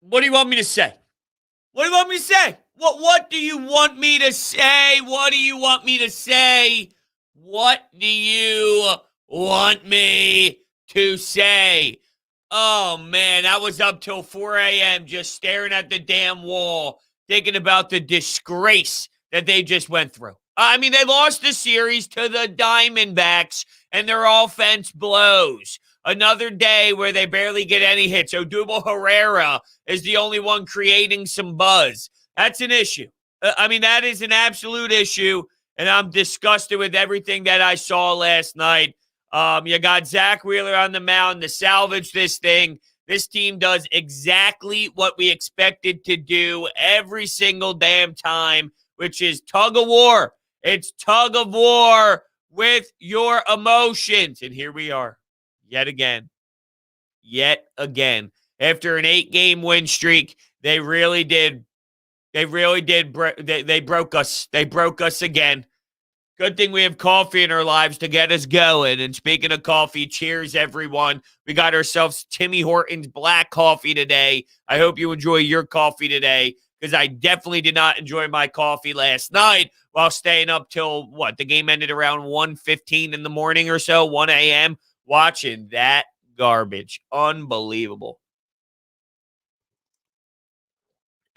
What do you want me to say? What do you want me to say? What do you want me to say? What do you want me to say? What do you want me to say? Oh, man, I was up till 4 a.m. just staring at the damn wall, thinking about the disgrace that they just went through. I mean, they lost the series to the Diamondbacks, and their offense blows. Another day where they barely get any hits. Odubel Herrera is the only one creating some buzz. That's an issue. I mean, that is an absolute issue, and I'm disgusted with everything that I saw last night. You got Zach Wheeler on the mound to salvage this thing. This team does exactly what we expected to do every single damn time, which is tug of war. It's tug of war with your emotions. And here we are, yet again. After an 8-game win streak, they really did. They broke us. They broke us again. Good thing we have coffee in our lives to get us going. And speaking of coffee, cheers, everyone. We got ourselves Timmy Hortons black coffee today. I hope you enjoy your coffee today, because I definitely did not enjoy my coffee last night while staying up till, the game ended around 1:15 in the morning or so, 1 a.m., watching that garbage. Unbelievable.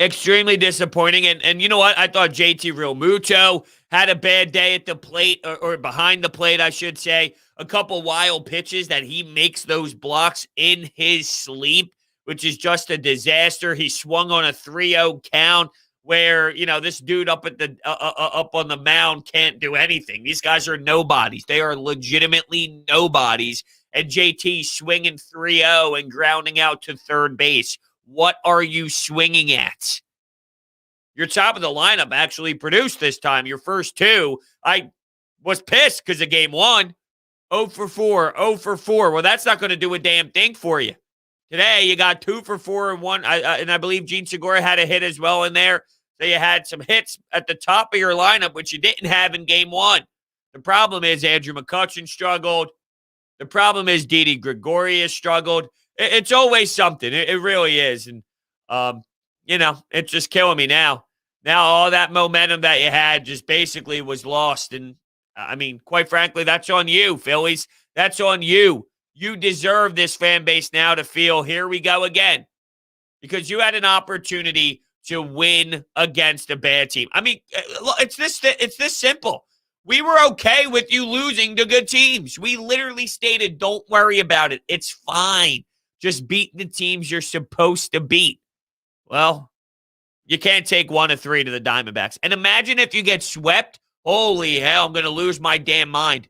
Extremely disappointing. And you know what? I thought JT Realmuto had a bad day at the plate, or behind the plate, I should say. A couple wild pitches that he makes those blocks in his sleep, which is just a disaster. He swung on a 3-0 count where, this dude up at up on the mound can't do anything. These guys are nobodies. They are legitimately nobodies. And JT swinging 3-0 and grounding out to third base. What are you swinging at? Your top of the lineup actually produced this time. Your first two, I was pissed because of game one. 0 for 4, 0 for 4. Well, that's not going to do a damn thing for you. Today, you got 2 for 4 and 1. And I believe Gene Segura had a hit as well in there. So you had some hits at the top of your lineup, which you didn't have in game one. The problem is Andrew McCutchen struggled. The problem is Didi Gregorius struggled. It's always something. It really is. And, it's just killing me now. Now all that momentum that you had just basically was lost. And, I mean, quite frankly, that's on you, Phillies. That's on you. You deserve this fan base now to feel, here we go again. Because you had an opportunity to win against a bad team. I mean, it's this simple. We were okay with you losing to good teams. We literally stated, don't worry about it. It's fine. Just beat the teams you're supposed to beat. Well, you can't take 1 of 3 to the Diamondbacks. And imagine if you get swept. Holy hell, I'm going to lose my damn mind.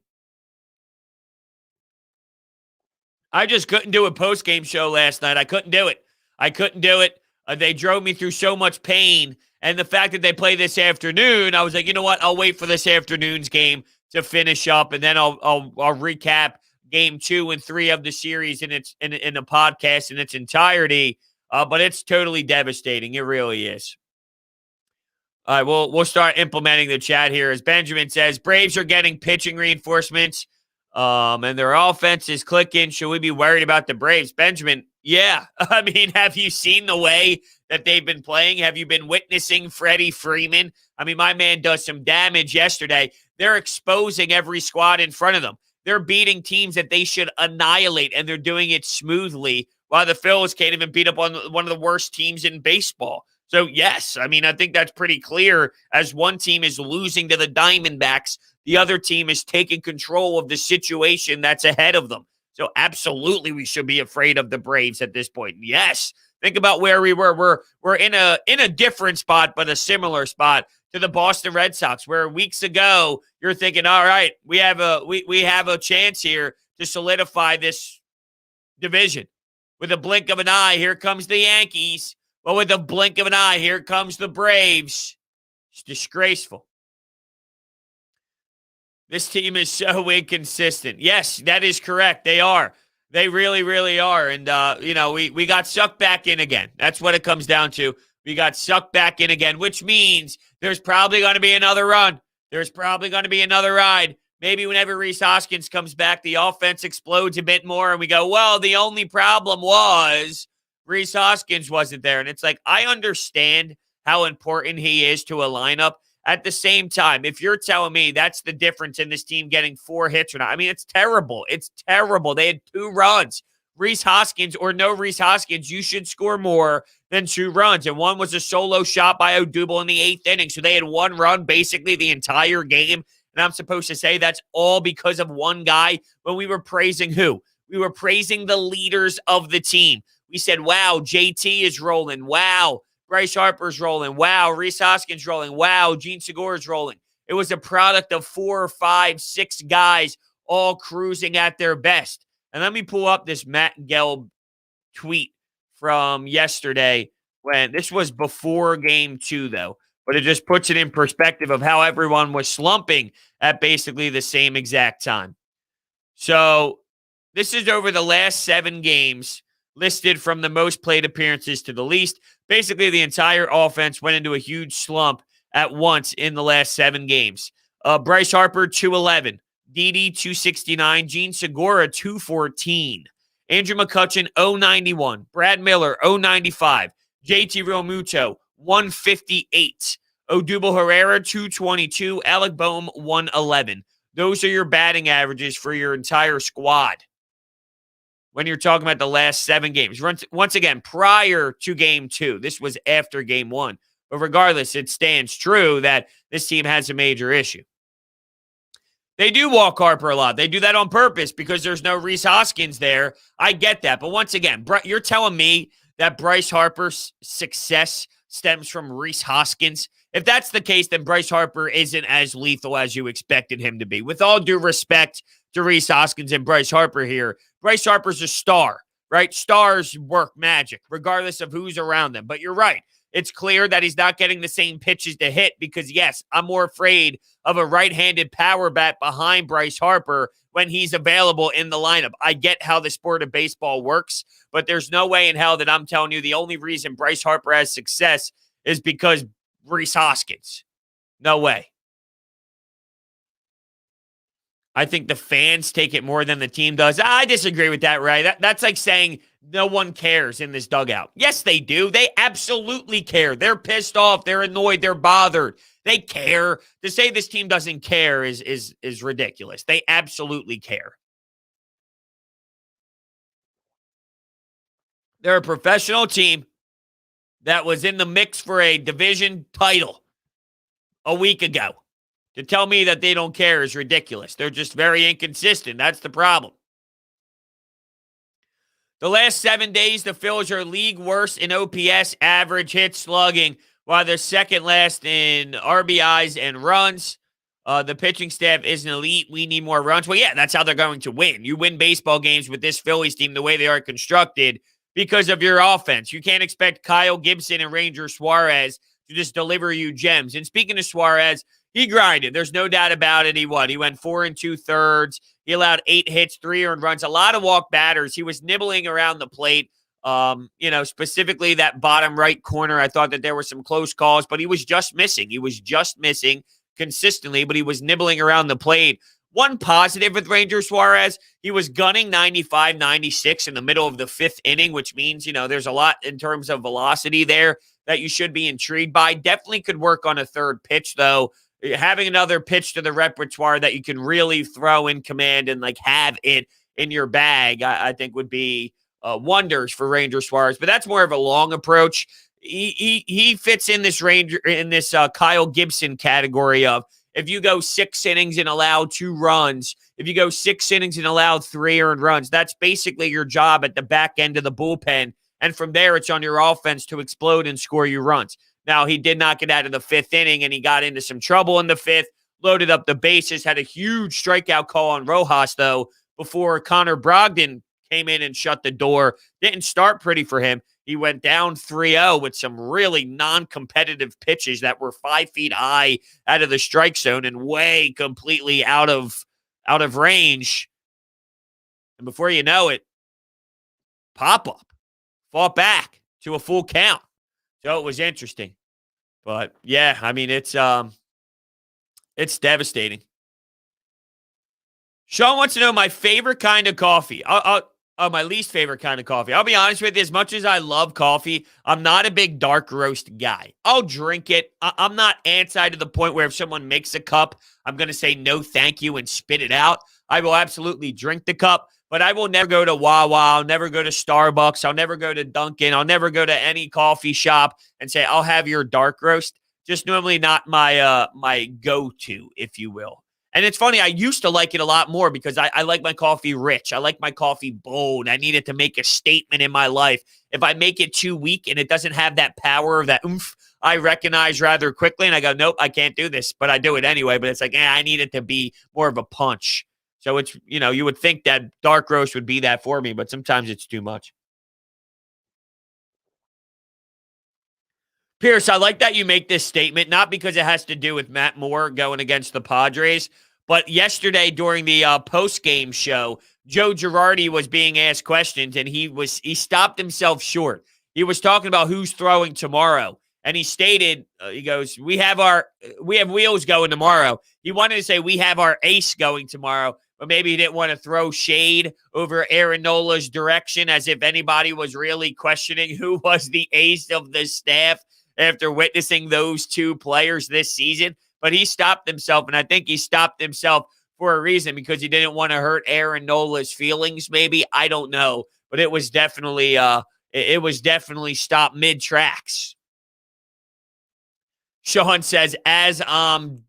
I just couldn't do a post-game show last night. I couldn't do it. They drove me through so much pain. And the fact that they play this afternoon, I was like, you know what? I'll wait for this afternoon's game to finish up, and then I'll recap game 2 and 3 of the series in the podcast in its entirety. But it's totally devastating. It really is. All right, we'll start implementing the chat here. As Benjamin says, Braves are getting pitching reinforcements, and their offense is clicking. Should we be worried about the Braves? Benjamin, yeah. I mean, have you seen the way that they've been playing? Have you been witnessing Freddie Freeman? I mean, my man does some damage yesterday. They're exposing every squad in front of them. They're beating teams that they should annihilate, and they're doing it smoothly, while the Phillies can't even beat up on one of the worst teams in baseball. So, yes, I mean, I think that's pretty clear. As one team is losing to the Diamondbacks, the other team is taking control of the situation that's ahead of them. So, absolutely, we should be afraid of the Braves at this point. Yes, think about where we were. We're in a different spot, but a similar spot to the Boston Red Sox, where weeks ago you're thinking, all right, we have a chance here to solidify this division. With a blink of an eye, here comes the Yankees. Well, with a blink of an eye, here comes the Braves. It's disgraceful. This team is so inconsistent. Yes, that is correct. They are. They really, really are. And, we got sucked back in again. That's what it comes down to. We got sucked back in again, which means there's probably going to be another run. There's probably going to be another ride. Maybe whenever Rhys Hoskins comes back, the offense explodes a bit more, and we go, well, the only problem was Rhys Hoskins wasn't there. And it's like, I understand how important he is to a lineup. At the same time, if you're telling me that's the difference in this team getting 4 hits or not, I mean, it's terrible. It's terrible. They had 2 runs. Rhys Hoskins or no Rhys Hoskins, you should score more than 2 runs. And one was a solo shot by Odubel in the 8th inning. So they had 1 run basically the entire game. And I'm supposed to say that's all because of one guy when we were praising who? We were praising the leaders of the team. We said, wow, JT is rolling. Wow, Bryce Harper's rolling. Wow, Rhys Hoskins rolling. Wow, Gene Segura's rolling. It was a product of 4, 5, 6 guys all cruising at their best. And let me pull up this Matt Gelb tweet from yesterday when this was before game 2, though. But it just puts it in perspective of how everyone was slumping at basically the same exact time. So this is over the last 7 games, listed from the most plate appearances to the least. Basically, the entire offense went into a huge slump at once in the last 7 games. Bryce Harper, 211. Didi, 269. Gene Segura, 214. Andrew McCutchen, 091. Brad Miller, 095. JT Realmuto, 158. Odubel Herrera, 222. Alec Boehm, 111. Those are your batting averages for your entire squad when you're talking about the last 7 games. Once again, prior to game 2. This was after game 1. But regardless, it stands true that this team has a major issue. They do walk Harper a lot. They do that on purpose because there's no Rhys Hoskins there. I get that. But once again, you're telling me that Bryce Harper's success stems from Rhys Hoskins? If that's the case, then Bryce Harper isn't as lethal as you expected him to be. With all due respect to Rhys Hoskins and Bryce Harper here, Bryce Harper's a star, right? Stars work magic, regardless of who's around them. But you're right. It's clear that he's not getting the same pitches to hit because, yes, I'm more afraid of a right-handed power bat behind Bryce Harper when he's available in the lineup. I get how the sport of baseball works, but there's no way in hell that I'm telling you the only reason Bryce Harper has success is because Rhys Hoskins. No way. I think the fans take it more than the team does. I disagree with that, Ray. That's like saying no one cares in this dugout. Yes, they do. They absolutely care. They're pissed off. They're annoyed. They're bothered. They care. To say this team doesn't care is ridiculous. They absolutely care. They're a professional team that was in the mix for a division title a week ago. To tell me that they don't care is ridiculous. They're just very inconsistent. That's the problem. The last 7 days, the Phillies are league worst in OPS, average, hit, slugging, while they're second last in RBIs and runs. The pitching staff isn't elite. We need more runs. Well, yeah, that's how they're going to win. You win baseball games with this Phillies team the way they are constructed because of your offense. You can't expect Kyle Gibson and Ranger Suarez to just deliver you gems. And speaking of Suarez, he grinded. There's no doubt about it. He went 4 2/3. He allowed 8 hits, 3 earned runs, a lot of walk batters. He was nibbling around the plate. Specifically that bottom right corner. I thought that there were some close calls, but he was just missing. He was just missing consistently, but he was nibbling around the plate. One positive with Ranger Suarez, he was gunning 95, 96 in the middle of the 5th inning, which means, there's a lot in terms of velocity there that you should be intrigued by. Definitely could work on a third pitch, though. Having another pitch to the repertoire that you can really throw in command and have it in your bag, I think would be wonders for Ranger Suarez. But that's more of a long approach. He fits in this Kyle Gibson category of if you go 6 innings and allow 2 runs, if you go 6 innings and allow 3 earned runs, that's basically your job at the back end of the bullpen. And from there, it's on your offense to explode and score you runs. Now, he did not get out of the 5th inning, and he got into some trouble in the 5th, loaded up the bases, had a huge strikeout call on Rojas, though, before Connor Brogdon came in and shut the door. Didn't start pretty for him. He went down 3-0 with some really non-competitive pitches that were 5 feet high out of the strike zone and way completely out of range. And before you know it, pop-up, fought back to a full count. So it was interesting. But, yeah, I mean, it's devastating. Sean wants to know my favorite kind of coffee. Oh, my least favorite kind of coffee. I'll be honest with you. As much as I love coffee, I'm not a big dark roast guy. I'll drink it. I'm not anti to the point where if someone makes a cup, I'm going to say no thank you and spit it out. I will absolutely drink the cup, but I will never go to Wawa. I'll never go to Starbucks. I'll never go to Dunkin'. I'll never go to any coffee shop and say, I'll have your dark roast. Just normally not my go-to, if you will. And it's funny, I used to like it a lot more because I like my coffee rich. I like my coffee bold. I need it to make a statement in my life. If I make it too weak and it doesn't have that power of that oomph, I recognize rather quickly and I go, nope, I can't do this. But I do it anyway. But it's like, I need it to be more of a punch. So it's, you would think that dark roast would be that for me, but sometimes it's too much. Pierce, I like that you make this statement, not because it has to do with Matt Moore going against the Padres, but yesterday during the post-game show, Joe Girardi was being asked questions, and he stopped himself short. He was talking about who's throwing tomorrow, and he stated, he goes, we have wheels going tomorrow. He wanted to say we have our ace going tomorrow, but maybe he didn't want to throw shade over Aaron Nola's direction, as if anybody was really questioning who was the ace of the staff after witnessing those two players this season. But he stopped himself, and I think he stopped himself for a reason because he didn't want to hurt Aaron Nola's feelings, maybe. I don't know. But it was definitely stopped mid-tracks. Sean says, as I'm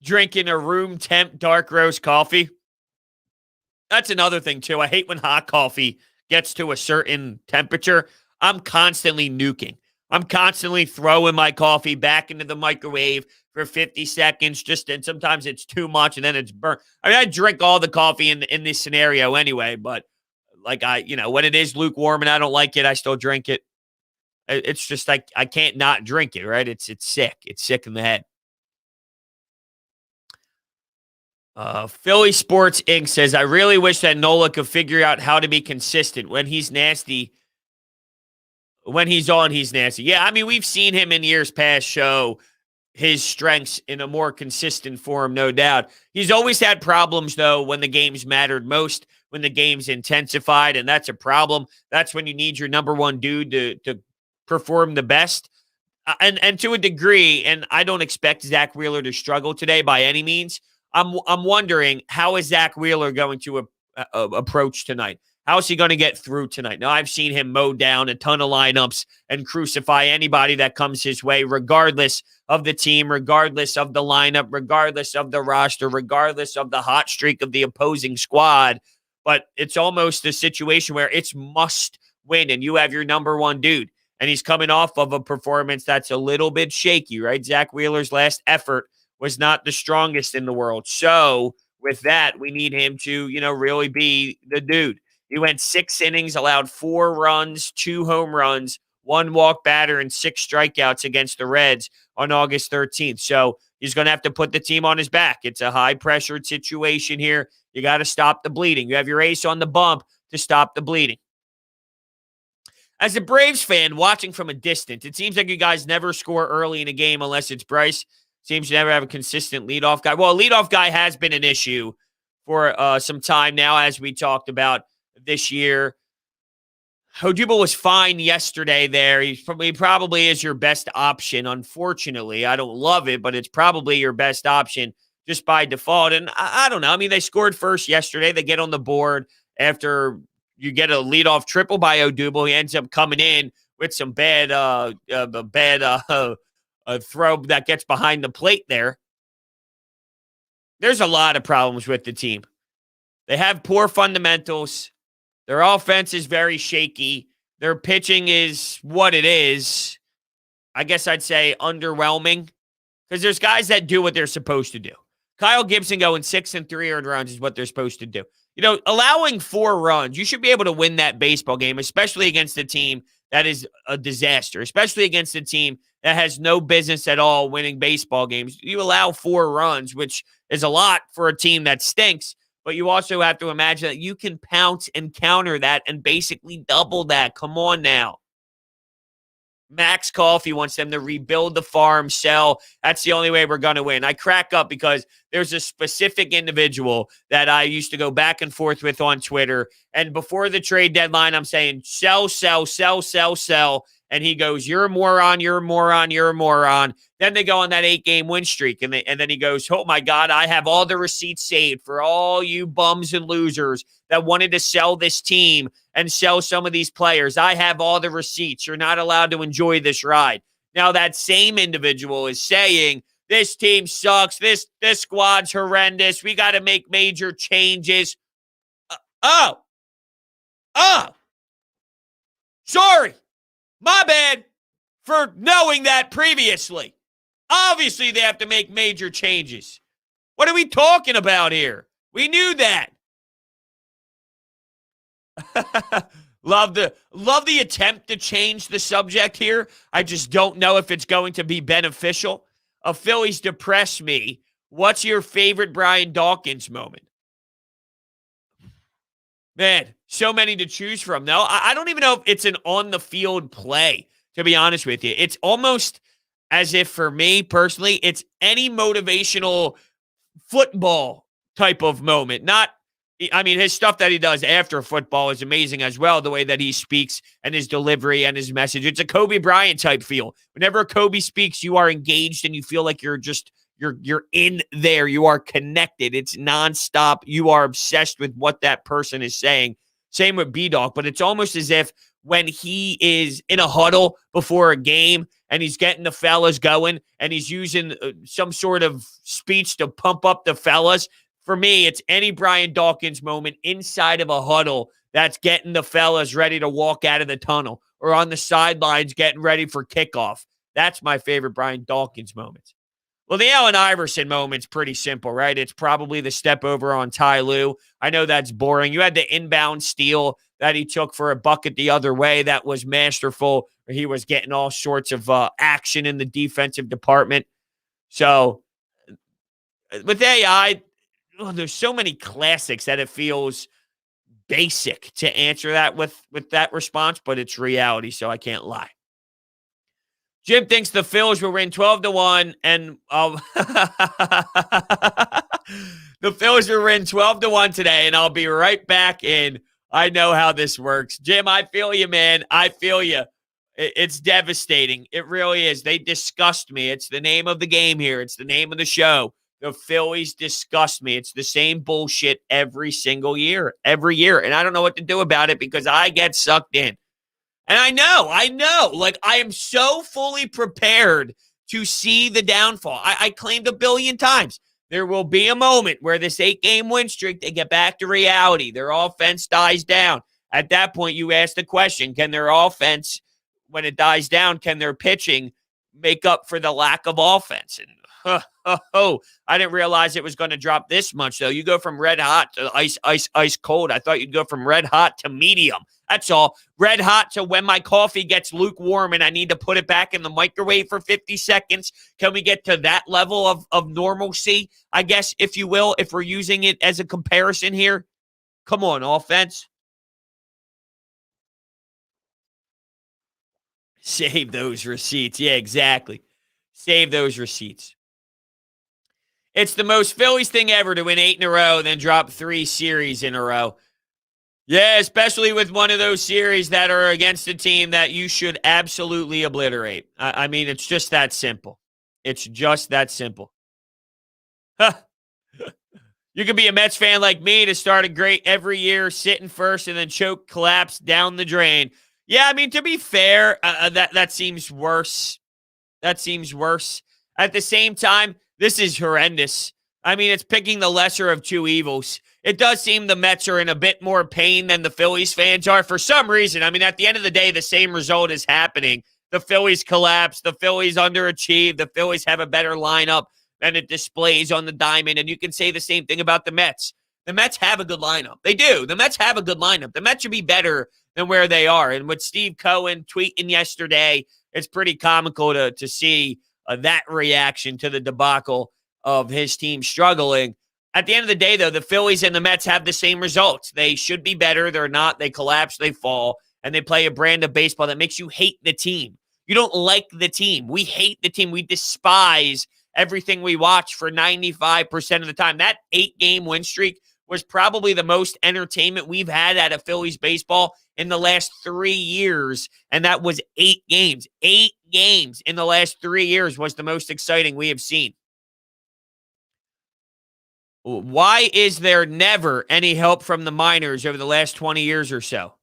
drinking a room temp dark roast coffee. That's another thing, too. I hate when hot coffee gets to a certain temperature. I'm constantly nuking. I'm constantly throwing my coffee back into the microwave for 50 seconds, and sometimes it's too much, and then it's burnt. I mean, I drink all the coffee in this scenario anyway, but like when it is lukewarm and I don't like it, I still drink it. It's just like I can't not drink it, right? It's sick. It's sick in the head. Philly Sports Inc. says, I really wish that Nola could figure out how to be consistent. When he's nasty, when he's on, he's nasty. Yeah, I mean, we've seen him in years past show his strengths in a more consistent form, no doubt. He's always had problems, though, when the games mattered most, when the games intensified, and that's a problem. That's when you need your number one dude to perform the best. And to a degree, and I don't expect Zach Wheeler to struggle today by any means. I'm wondering, how is Zach Wheeler going to approach tonight? How is he going to get through tonight? Now, I've seen him mow down a ton of lineups and crucify anybody that comes his way, regardless of the team, regardless of the lineup, regardless of the roster, regardless of the hot streak of the opposing squad. But it's almost a situation where it's must win, and you have your number one dude. And he's coming off of a performance that's a little bit shaky, right? Zach Wheeler's last effort was not the strongest in the world. So with that, we need him to, really be the dude. He went 6 innings, allowed 4 runs, 2 home runs, 1 walk batter, and 6 strikeouts against the Reds on August 13th. So he's going to have to put the team on his back. It's a high-pressured situation here. You got to stop the bleeding. You have your ace on the bump to stop the bleeding. As a Braves fan, watching from a distance, it seems like you guys never score early in a game unless it's Bryce. Seems to never have a consistent leadoff guy. Well, a leadoff guy has been an issue for some time now, as we talked about this year. Odubel was fine yesterday there. He probably is your best option. Unfortunately, I don't love it, but it's probably your best option just by default. And I don't know. I mean, they scored first yesterday. They get on the board after you get a leadoff triple by Odubel. He ends up coming in with some bad throw that gets behind the plate there. There's a lot of problems with the team. They have poor fundamentals. Their offense is very shaky. Their pitching is what it is. I guess I'd say underwhelming because there's guys that do what they're supposed to do. Kyle Gibson going 6 and 3 earned runs is what they're supposed to do. Allowing 4 runs, you should be able to win that baseball game, especially against a team that is a disaster, especially against a team that has no business at all winning baseball games. You allow 4 runs, which is a lot for a team that stinks, but you also have to imagine that you can pounce and counter that and basically double that. Come on now. max coffee wants them to rebuild the farm, sell. That's the only way we're going to win. I crack up because there's a specific individual that I used to go back and forth with on Twitter. And before the trade deadline, I'm saying sell, sell, sell, sell, sell. And he goes, you're a moron, you're a moron, you're a moron. Then they go on that 8-game win streak. And then he goes, oh, my God, I have all the receipts saved for all you bums and losers that wanted to sell this team and sell some of these players. I have all the receipts. You're not allowed to enjoy this ride. Now, that same individual is saying, this team sucks. This squad's horrendous. We got to make major changes. Sorry. My bad for knowing that previously. Obviously, they have to make major changes. What are we talking about here? We knew that. Love the attempt to change the subject here. I just don't know if it's going to be beneficial. Phillies depress me. What's your favorite Brian Dawkins moment? Man, so many to choose from. No, I don't even know if it's an on-the-field play, to be honest with you. It's almost as if, for me personally, it's any motivational football type of moment. His stuff that he does after football is amazing as well, the way that he speaks and his delivery and his message. It's a Kobe Bryant type feel. Whenever Kobe speaks, you are engaged and you feel like you're in there. You are connected. It's nonstop. You are obsessed with what that person is saying. Same with B-Dog, but it's almost as if when he is in a huddle before a game and he's getting the fellas going and he's using some sort of speech to pump up the fellas. For me, it's any Brian Dawkins moment inside of a huddle that's getting the fellas ready to walk out of the tunnel or on the sidelines getting ready for kickoff. That's my favorite Brian Dawkins moment. Well, the Allen Iverson moment's pretty simple, right? It's probably the step over on Ty Lue. I know that's boring. You had the inbound steal that he took for a bucket the other way. That was masterful. He was getting all sorts of action in the defensive department. So with AI, there's so many classics that it feels basic to answer that with that response, but it's reality, so I can't lie. Jim thinks the Phillies will win 12-1, and the Phillies will win 12-1 today, and I'll be right back in. I know how this works. Jim, I feel you, man. I feel you. It's devastating. It really is. They disgust me. It's the name of the game here. It's the name of the show. The Phillies disgust me. It's the same bullshit every single year, every year. And I don't know what to do about it because I get sucked in. And I know. Like, I am so fully prepared to see the downfall. I claimed 1 billion times. There will be a moment where this 8-game win streak, they get back to reality. Their offense dies down. At that point, you ask the question, can their offense, when it dies down, can their pitching make up for the lack of offense? And I didn't realize it was going to drop this much, though. You go from red hot to ice cold. I thought you'd go from red hot to medium. That's all. Red hot to when my coffee gets lukewarm and I need to put it back in the microwave for 50 seconds. Can we get to that level of normalcy, I guess, if you will, if we're using it as a comparison here? Come on, offense. Save those receipts. Yeah, exactly. Save those receipts. It's the most Phillies thing ever to win 8 in a row, then drop 3 series in a row. Yeah, especially with one of those series that are against a team that you should absolutely obliterate. I mean, it's just that simple. It's just that simple. You could be a Mets fan like me to start a great every year, sitting first, and then choke, collapse down the drain. Yeah, I mean, to be fair, that seems worse. That seems worse. At the same time, this is horrendous. I mean, it's picking the lesser of two evils. It does seem the Mets are in a bit more pain than the Phillies fans are for some reason. I mean, at the end of the day, the same result is happening. The Phillies collapse. The Phillies underachieve. The Phillies have a better lineup than it displays on the diamond. And you can say the same thing about the Mets. The Mets have a good lineup. They do. The Mets have a good lineup. The Mets should be better than where they are. And with Steve Cohen tweeting yesterday, it's pretty comical to see that reaction to the debacle of his team struggling. At the end of the day, though, the Phillies and the Mets have the same results. They should be better. They're not. They collapse. They fall. And they play a brand of baseball that makes you hate the team. You don't like the team. We hate the team. We despise everything we watch for 95% of the time. That 8-game win streak was probably the most entertainment we've had out of Phillies baseball in the last 3 years, and that was 8 games. 8 games in the last 3 years was the most exciting we have seen. Why is there never any help from the minors over the last 20 years or so?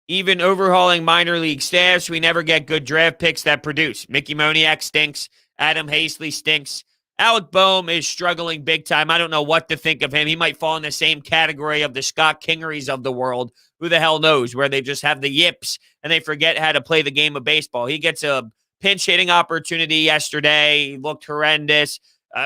Even overhauling minor league staffs, we never get good draft picks that produce. Mickey Moniak stinks. Adam Hazley stinks. Alec Boehm is struggling big time. I don't know what to think of him. He might fall in the same category of the Scott Kingerys of the world. Who the hell knows? Where they just have the yips and they forget how to play the game of baseball. He gets a pinch hitting opportunity yesterday. He looked horrendous.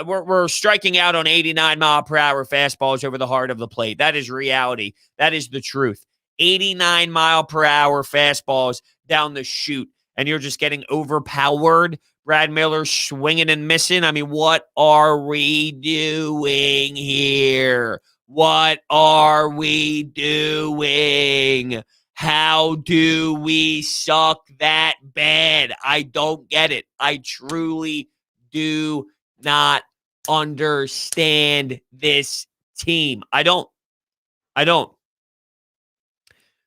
We're striking out on 89-mile-per-hour fastballs over the heart of the plate. That is reality. That is the truth. 89-mile-per-hour fastballs down the chute, and you're just getting overpowered. Brad Miller swinging and missing. I mean, what are we doing here? What are we doing? How do we suck that bad? I don't get it. I truly do not understand this team. I don't.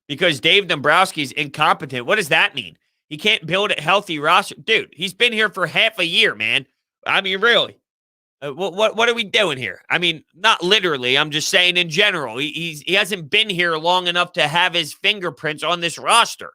Because Dave Dombrowski's incompetent. What does that mean? He can't build a healthy roster. Dude, he's been here for half a year, man. I mean, really. What are we doing here? I mean, not literally. I'm just saying in general. He hasn't been here long enough to have his fingerprints on this roster.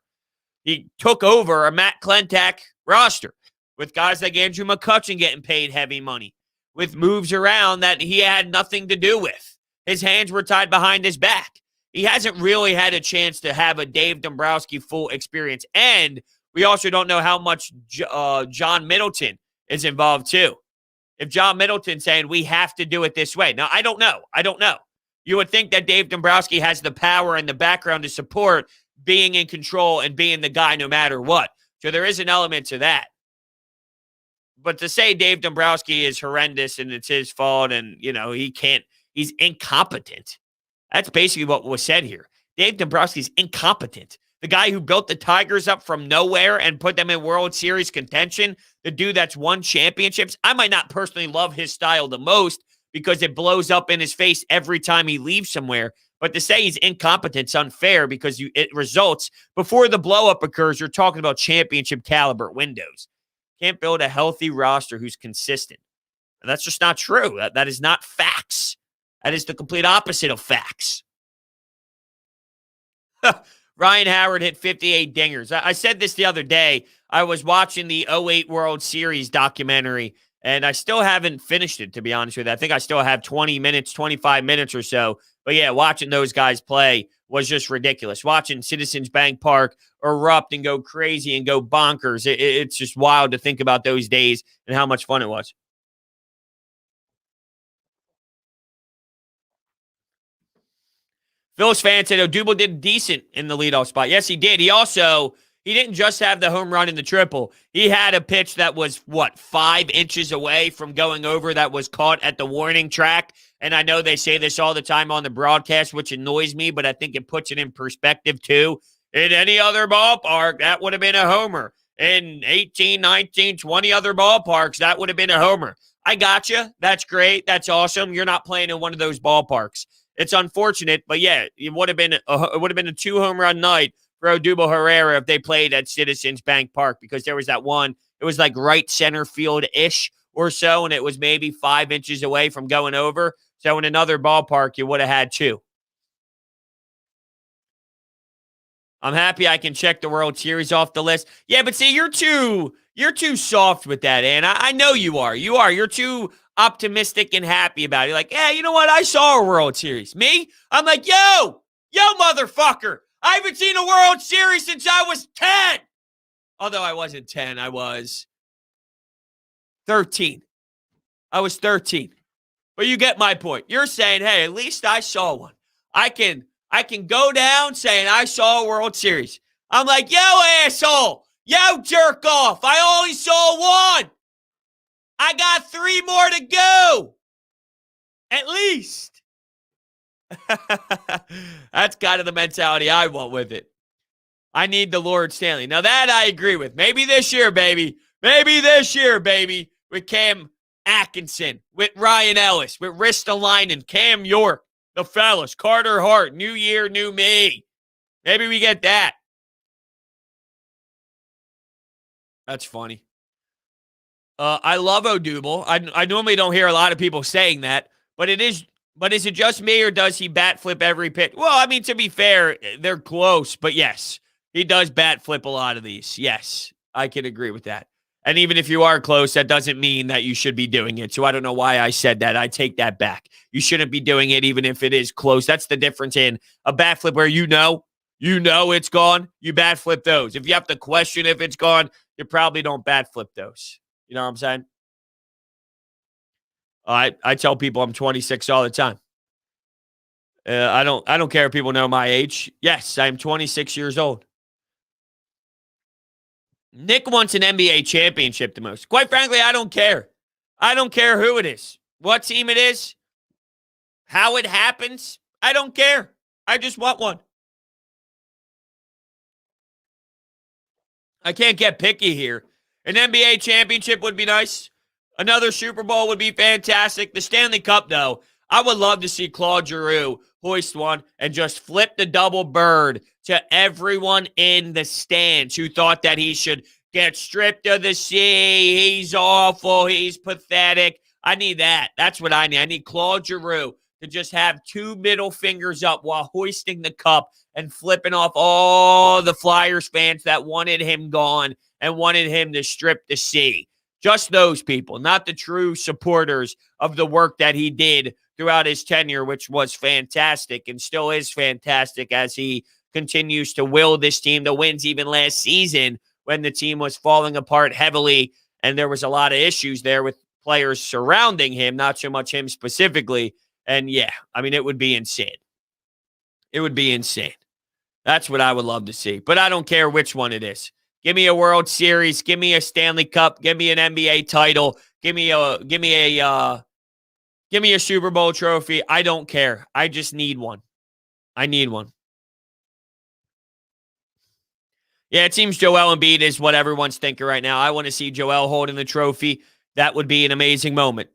He took over a Matt Klentak roster with guys like Andrew McCutchen getting paid heavy money, with moves around that he had nothing to do with. His hands were tied behind his back. He hasn't really had a chance to have a Dave Dombrowski full experience. And we also don't know how much John Middleton is involved too. If John Middleton's saying we have to do it this way. Now, I don't know. You would think that Dave Dombrowski has the power and the background to support being in control and being the guy no matter what. So there is an element to that. But to say Dave Dombrowski is horrendous and it's his fault and, he's incompetent. That's basically what was said here. Dave Dombrowski's incompetent. The guy who built the Tigers up from nowhere and put them in World Series contention, the dude that's won championships. I might not personally love his style the most because it blows up in his face every time he leaves somewhere. But to say he's incompetent is unfair because it results before the blow-up occurs. You're talking about championship caliber windows. Can't build a healthy roster who's consistent. And that's just not true. That is not facts. That is the complete opposite of facts. Ryan Howard hit 58 dingers. I said this the other day. I was watching the '08 World Series documentary, and I still haven't finished it, to be honest with you. I think I still have 20 minutes, 25 minutes or so. But yeah, watching those guys play was just ridiculous. Watching Citizens Bank Park erupt and go crazy and go bonkers. It's just wild to think about those days and how much fun it was. Phillies fan said Odubel did decent in the leadoff spot. Yes, he did. He didn't just have the home run and the triple. He had a pitch that was, 5 inches away from going over that was caught at the warning track. And I know they say this all the time on the broadcast, which annoys me, but I think it puts it in perspective too. In any other ballpark, that would have been a homer. In 18, 19, 20 other ballparks, that would have been a homer. I gotcha. That's great. That's awesome. You're not playing in one of those ballparks. It's unfortunate, but yeah, it would have been a 2-home run night for Odubel Herrera if they played at Citizens Bank Park, because there was that one. It was like right center field-ish or so, and it was maybe 5 inches away from going over. So in another ballpark, you would have had 2. I'm happy I can check the World Series off the list. Yeah, but see, you're too soft with that, and I know you are. You're too optimistic and happy about it. You're like, yeah, you know what? I saw a World Series. Me? I'm like, yo, motherfucker. I haven't seen a World Series since I was 10. Although I wasn't 10. I was 13. I was 13. But you get my point. You're saying, hey, at least I saw one. I can go down saying I saw a World Series. I'm like, yo, asshole. Yo, jerk off. I only saw one. I got 3 more to go. At least. That's kind of the mentality I want with it. I need the Lord Stanley. Now that I agree with. Maybe this year, baby. Maybe this year, baby. With Cam Atkinson, with Ryan Ellis, with Ristolainen, Cam York, the fellas, Carter Hart, new year, new me. Maybe we get that. That's funny. I love Odubel. I normally don't hear a lot of people saying that, but it is. But is it just me, or does he bat flip every pitch? Well, I mean, to be fair, they're close, but yes, he does bat flip a lot of these. Yes, I can agree with that. And even if you are close, that doesn't mean that you should be doing it. So I don't know why I said that. I take that back. You shouldn't be doing it even if it is close. That's the difference in a bat flip where you know it's gone. You bat flip those. If you have to question if it's gone, you probably don't bat flip those. You know what I'm saying? I tell people I'm 26 all the time. I don't care if people know my age. Yes, I'm 26 years old. Nick wants an NBA championship the most. Quite frankly, I don't care. I don't care who it is, what team it is, how it happens. I don't care. I just want one. I can't get picky here. An NBA championship would be nice. Another Super Bowl would be fantastic. The Stanley Cup, though, I would love to see Claude Giroux hoist one and just flip the double bird to everyone in the stands who thought that he should get stripped of the sea. He's awful. He's pathetic. I need that. That's what I need. I need Claude Giroux to just have two middle fingers up while hoisting the cup and flipping off all the Flyers fans that wanted him gone and wanted him to strip the sea. Just those people, not the true supporters of the work that he did throughout his tenure, which was fantastic and still is fantastic as he continues to will this team to wins even last season when the team was falling apart heavily and there was a lot of issues there with players surrounding him, not so much him specifically. And yeah, I mean, it would be insane. It would be insane. That's what I would love to see. But I don't care which one it is. Give me a World Series. Give me a Stanley Cup. Give me an NBA title. Give me a Super Bowl trophy. I don't care. I just need one. I need one. Yeah, it seems Joel Embiid is what everyone's thinking right now. I want to see Joel holding the trophy. That would be an amazing moment.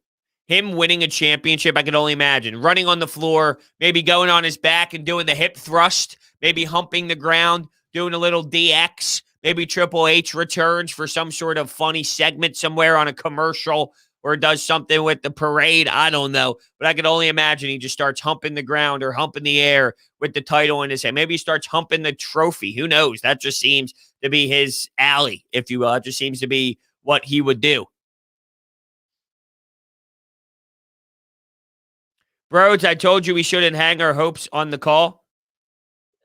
Him winning a championship, I can only imagine. Running on the floor, maybe going on his back and doing the hip thrust, maybe humping the ground, doing a little DX. Maybe Triple H returns for some sort of funny segment somewhere on a commercial or does something with the parade. I don't know. But I could only imagine he just starts humping the ground or humping the air with the title in his hand. Maybe he starts humping the trophy. Who knows? That just seems to be his alley, if you will. It just seems to be what he would do. Brodes, I told you we shouldn't hang our hopes on the call.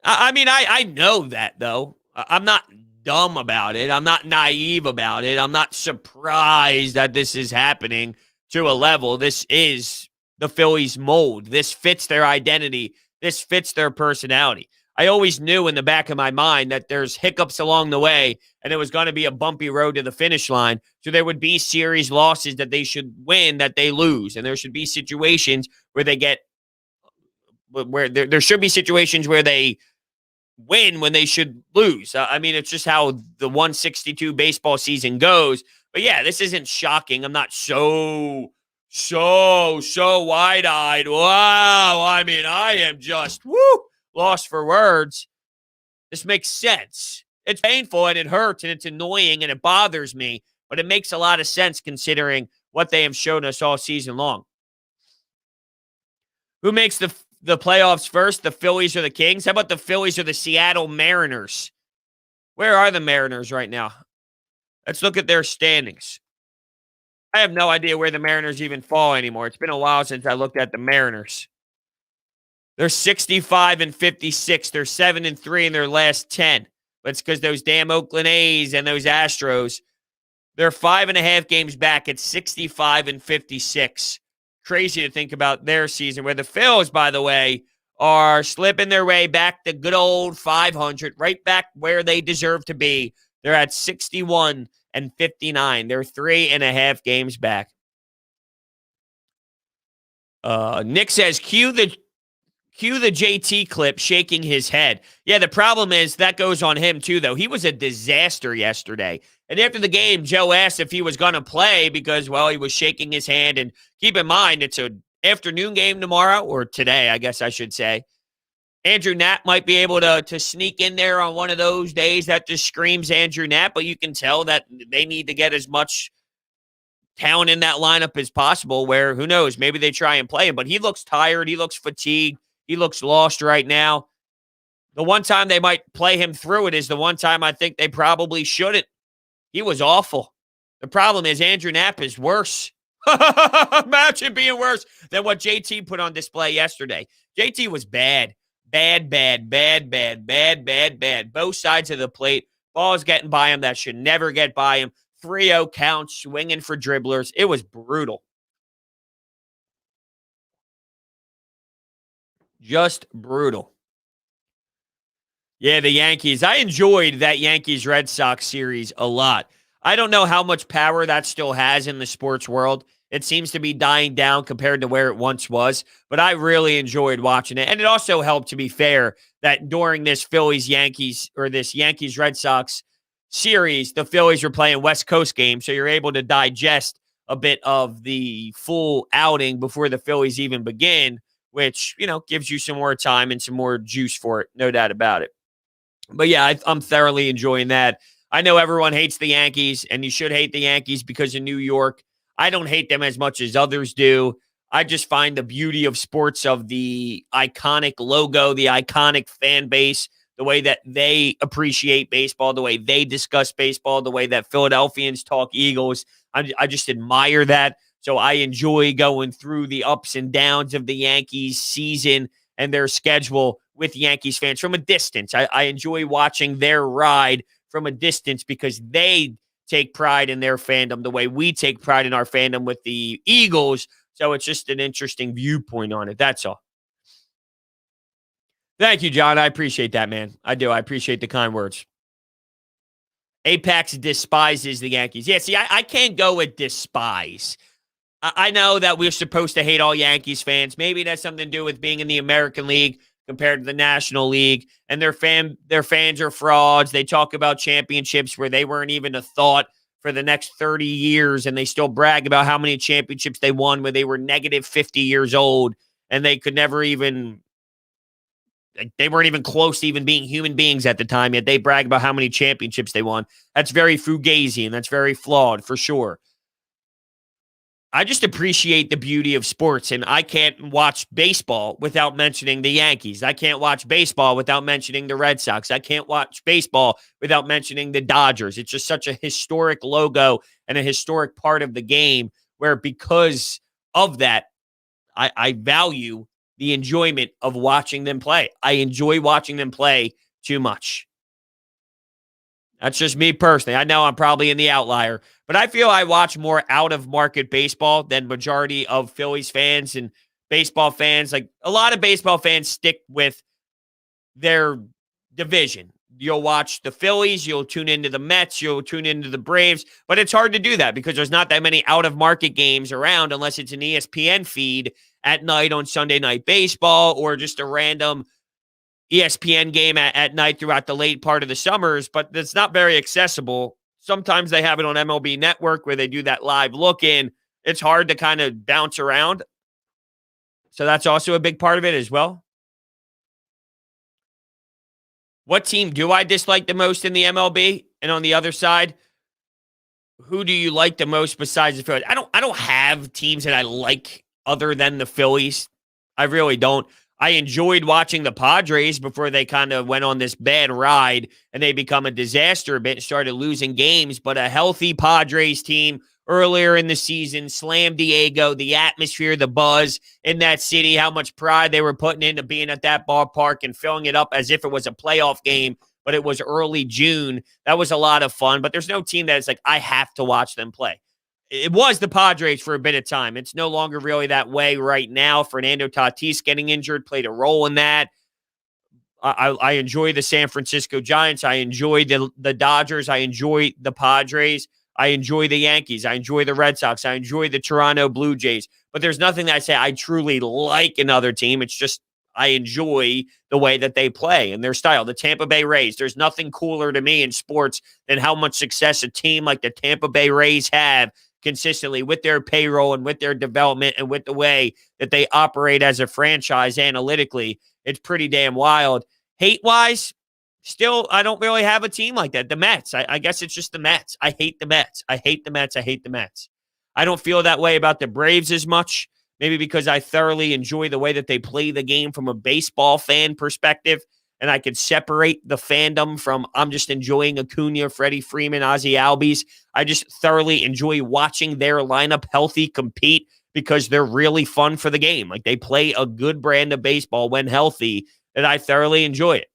I mean, I know that, though. I'm not dumb about it. I'm not naive about it. I'm not surprised that this is happening to a level. This is the Phillies mold. This fits their identity. This fits their personality. I always knew in the back of my mind that there's hiccups along the way and it was going to be a bumpy road to the finish line. So there would be series losses that they should win that they lose. And there should be situations where they get, where there should be situations where they win when they should lose. I mean, it's just how the 162 baseball season goes. But yeah, this isn't shocking. I'm not so wide-eyed. Wow. I mean, I am just, lost for words. This makes sense. It's painful and it hurts and it's annoying and it bothers me, but it makes a lot of sense considering what they have shown us all season long. Who makes the playoffs first, the Phillies or the Kings? How about the Phillies or the Seattle Mariners? Where are the Mariners right now? Let's look at their standings. I have no idea where the Mariners even fall anymore. It's been a while since I looked at the Mariners. They're 65-56. They're 7-3 in their last 10. But it's because those damn Oakland A's and those Astros, they're 5.5 games back at 65-56. Crazy to think about their season, where the Phils, by the way, are slipping their way back to good old 500, right back where they deserve to be. They're at 61-59. They're 3.5 games back. Nick says, cue Cue the JT clip shaking his head. Yeah, the problem is that goes on him too, though. He was a disaster yesterday. And after the game, Joe asked if he was going to play because, well, he was shaking his hand. And keep in mind, it's an afternoon game tomorrow, or today, I guess I should say. Andrew Knapp might be able to sneak in there on one of those days that just screams Andrew Knapp, but you can tell that they need to get as much talent in that lineup as possible, where who knows, maybe they try and play him, but he looks tired. He looks fatigued. He looks lost right now. The one time they might play him through it is the one time I think they probably shouldn't. He was awful. The problem is Andrew Knapp is worse. Imagine being worse than what JT put on display yesterday. JT was bad. Bad, bad, bad, bad, bad, bad, bad. Both sides of the plate. Balls getting by him that should never get by him. 3-0 count, swinging for dribblers. It was brutal. Just brutal. Yeah, the Yankees. I enjoyed that Yankees-Red Sox series a lot. I don't know how much power that still has in the sports world. It seems to be dying down compared to where it once was, but I really enjoyed watching it. And it also helped, to be fair, that during this Phillies-Yankees or this Yankees-Red Sox series, the Phillies were playing West Coast games, so you're able to digest a bit of the full outing before the Phillies even begin, which, gives you some more time and some more juice for it, no doubt about it. But yeah, I'm thoroughly enjoying that. I know everyone hates the Yankees, and you should hate the Yankees because of New York. I don't hate them as much as others do. I just find the beauty of sports, of the iconic logo, the iconic fan base, the way that they appreciate baseball, the way they discuss baseball, the way that Philadelphians talk Eagles. I just admire that. So I enjoy going through the ups and downs of the Yankees season and their schedule with Yankees fans from a distance. I enjoy watching their ride from a distance because they take pride in their fandom the way we take pride in our fandom with the Eagles. So it's just an interesting viewpoint on it. That's all. Thank you, John. I appreciate that, man. I do. I appreciate the kind words. Apex despises the Yankees. Yeah, see, I can't go with despise. I know that we're supposed to hate all Yankees fans. Maybe that's something to do with being in the American League compared to the National League, and their fans are frauds. They talk about championships where they weren't even a thought for the next 30 years, and they still brag about how many championships they won when they were negative 50 years old, and they could never even they weren't even close to even being human beings at the time, yet they brag about how many championships they won. That's very fugazi, and that's very flawed for sure. I just appreciate the beauty of sports, and I can't watch baseball without mentioning the Yankees. I can't watch baseball without mentioning the Red Sox. I can't watch baseball without mentioning the Dodgers. It's just such a historic logo and a historic part of the game where, because of that, I value the enjoyment of watching them play. I enjoy watching them play too much. That's just me personally. I know I'm probably in the outlier, but I feel I watch more out-of-market baseball than majority of Phillies fans and baseball fans. Like, a lot of baseball fans stick with their division. You'll watch the Phillies, you'll tune into the Mets, you'll tune into the Braves, but it's hard to do that because there's not that many out-of-market games around unless it's an ESPN feed at night on Sunday Night Baseball or just a random ESPN game at night throughout the late part of the summers, but it's not very accessible. Sometimes they have it on MLB Network where they do that live look-in. It's hard to kind of bounce around. So that's also a big part of it as well. What team do I dislike the most in the MLB? And on the other side, who do you like the most besides the Phillies? I don't have teams that I like other than the Phillies. I really don't. I enjoyed watching the Padres before they kind of went on this bad ride and they become a disaster a bit and started losing games. But a healthy Padres team earlier in the season, Slam Diego, the atmosphere, the buzz in that city, how much pride they were putting into being at that ballpark and filling it up as if it was a playoff game, but it was early June. That was a lot of fun. But there's no team that is like, I have to watch them play. It was the Padres for a bit of time. It's no longer really that way right now. Fernando Tatis getting injured played a role in that. I enjoy the San Francisco Giants. I enjoy the Dodgers. I enjoy the Padres. I enjoy the Yankees. I enjoy the Red Sox. I enjoy the Toronto Blue Jays. But there's nothing that I say I truly like another team. It's just I enjoy the way that they play and their style. The Tampa Bay Rays, there's nothing cooler to me in sports than how much success a team like the Tampa Bay Rays have consistently with their payroll and with their development and with the way that they operate as a franchise analytically. It's pretty damn wild. Hate-wise, still, I don't really have a team like that. The Mets. I guess it's just the Mets. I hate the Mets. I hate the Mets. I hate the Mets. I don't feel that way about the Braves as much, maybe because I thoroughly enjoy the way that they play the game from a baseball fan perspective, and I could separate the fandom from I'm just enjoying Acuna, Freddie Freeman, Ozzie Albies. I just thoroughly enjoy watching their lineup healthy compete because they're really fun for the game. Like they play a good brand of baseball when healthy, and I thoroughly enjoy it.